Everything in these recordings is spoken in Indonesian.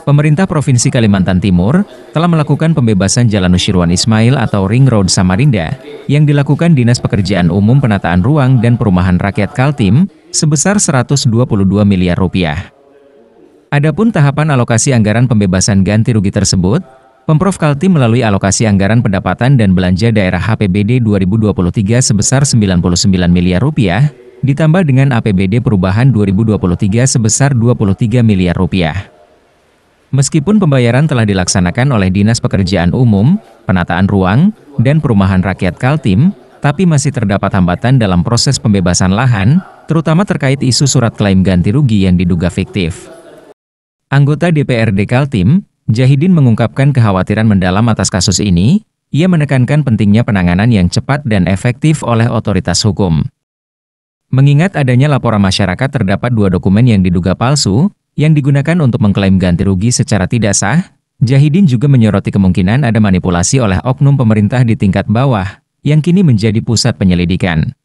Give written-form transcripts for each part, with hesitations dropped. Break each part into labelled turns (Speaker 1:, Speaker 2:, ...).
Speaker 1: Pemerintah Provinsi Kalimantan Timur telah melakukan pembebasan Jalan Nusyirwan Ismail atau Ring Road Samarinda yang dilakukan Dinas Pekerjaan Umum Penataan Ruang dan Perumahan Rakyat Kaltim sebesar 122 miliar rupiah. Adapun tahapan alokasi anggaran pembebasan ganti rugi tersebut, Pemprov Kaltim melalui alokasi anggaran pendapatan dan belanja daerah APBD 2023 sebesar 99 miliar rupiah, ditambah dengan APBD perubahan 2023 sebesar 23 miliar rupiah. Meskipun pembayaran telah dilaksanakan oleh Dinas Pekerjaan Umum, Penataan Ruang, dan Perumahan Rakyat Kaltim, tapi masih terdapat hambatan dalam proses pembebasan lahan, terutama terkait isu surat klaim ganti rugi yang diduga fiktif. Anggota DPRD Kaltim, Jahidin mengungkapkan kekhawatiran mendalam atas kasus ini. Ia menekankan pentingnya penanganan yang cepat dan efektif oleh otoritas hukum. Mengingat adanya laporan masyarakat terdapat 2 dokumen yang diduga palsu, yang digunakan untuk mengklaim ganti rugi secara tidak sah, Jahidin juga menyoroti kemungkinan ada manipulasi oleh oknum pemerintah di tingkat bawah, yang kini menjadi pusat penyelidikan.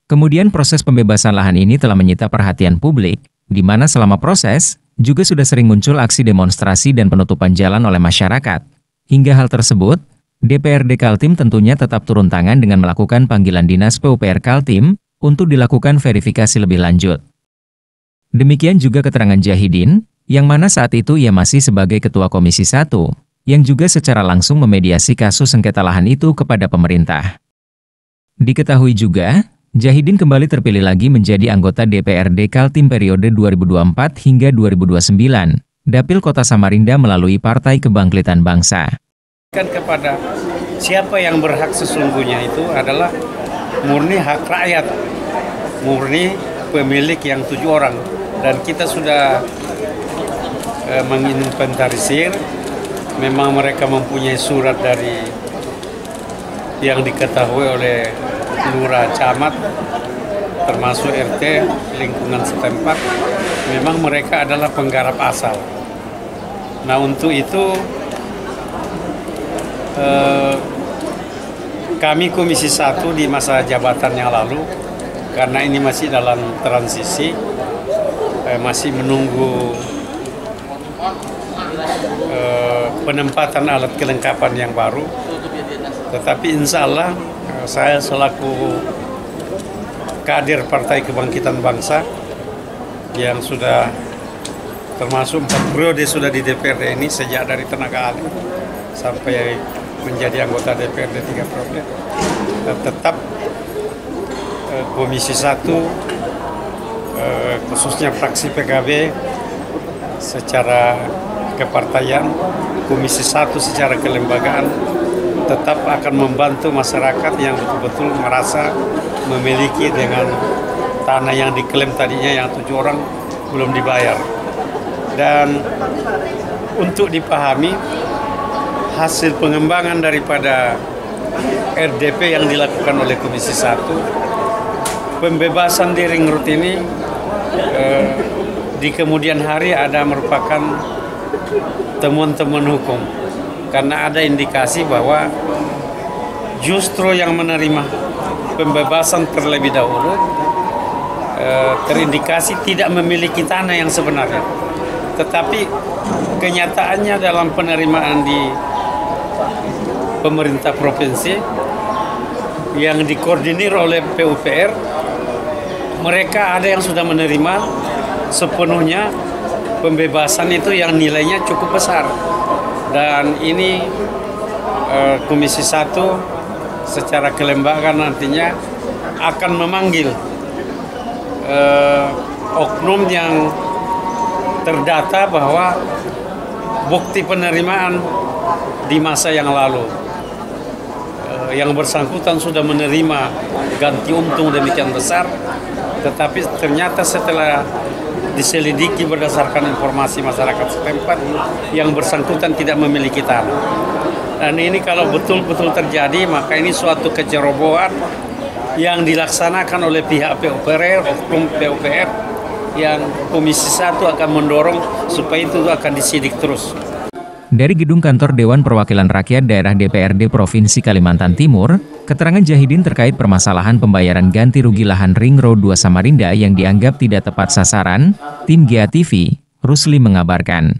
Speaker 1: Kemudian proses pembebasan lahan ini telah menyita perhatian publik, di mana selama proses, juga sudah sering muncul aksi demonstrasi dan penutupan jalan oleh masyarakat. Hingga hal tersebut, DPRD Kaltim tentunya tetap turun tangan dengan melakukan panggilan Dinas PUPR Kaltim, untuk dilakukan verifikasi lebih lanjut. Demikian juga keterangan Jahidin, yang mana saat itu ia masih sebagai Ketua Komisi 1, yang juga secara langsung memediasi kasus sengketa lahan itu kepada pemerintah. Diketahui juga, Jahidin kembali terpilih lagi menjadi anggota DPRD Kaltim periode 2024 hingga 2029, Dapil Kota Samarinda melalui Partai Kebangkitan Bangsa.
Speaker 2: Kepada siapa yang berhak sesungguhnya itu adalah murni hak rakyat, murni pemilik yang 7 orang. Dan kita sudah menginventarisir, memang mereka mempunyai surat dari yang diketahui oleh lurah camat, termasuk RT lingkungan setempat, memang mereka adalah penggarap asal. Nah untuk itu kami Komisi 1 di masa jabatan yang lalu, karena ini masih dalam transisi, masih menunggu penempatan alat kelengkapan yang baru. Tetapi insya Allah saya selaku kader Partai Kebangkitan Bangsa yang sudah termasuk 4 periode sudah di DPRD ini, sejak dari tenaga ahli sampai menjadi anggota DPRD 3 periode, tetap Komisi 1 khususnya fraksi PKB secara kepartaian, Komisi 1 secara kelembagaan tetap akan membantu masyarakat yang betul-betul merasa memiliki dengan tanah yang diklaim tadinya yang 7 orang belum dibayar. Dan untuk dipahami hasil pengembangan daripada RDP yang dilakukan oleh Komisi 1, pembebasan di Ring Road ini di kemudian hari ada merupakan temuan-temuan hukum, karena ada indikasi bahwa justru yang menerima pembebasan terlebih dahulu terindikasi tidak memiliki tanah yang sebenarnya, tetapi kenyataannya dalam penerimaan di pemerintah provinsi yang dikoordinir oleh PUPR, mereka ada yang sudah menerima sepenuhnya pembebasan itu yang nilainya cukup besar. Dan ini Komisi 1 secara kelembagaan nantinya akan memanggil oknum yang terdata bahwa bukti penerimaan di masa yang lalu yang bersangkutan sudah menerima ganti untung demikian besar, tetapi ternyata setelah diselidiki berdasarkan informasi masyarakat setempat, yang bersangkutan tidak memiliki tanah. Dan ini kalau betul-betul terjadi, maka ini suatu kecerobohan yang dilaksanakan oleh pihak PUPR, oknum PUPR, yang Komisi 1 akan mendorong supaya itu akan disidik terus.
Speaker 1: Dari gedung kantor Dewan Perwakilan Rakyat Daerah DPRD Provinsi Kalimantan Timur, keterangan Jahidin terkait permasalahan pembayaran ganti rugi lahan Ring Road 2 Samarinda yang dianggap tidak tepat sasaran, tim GA TV, Rusli mengabarkan.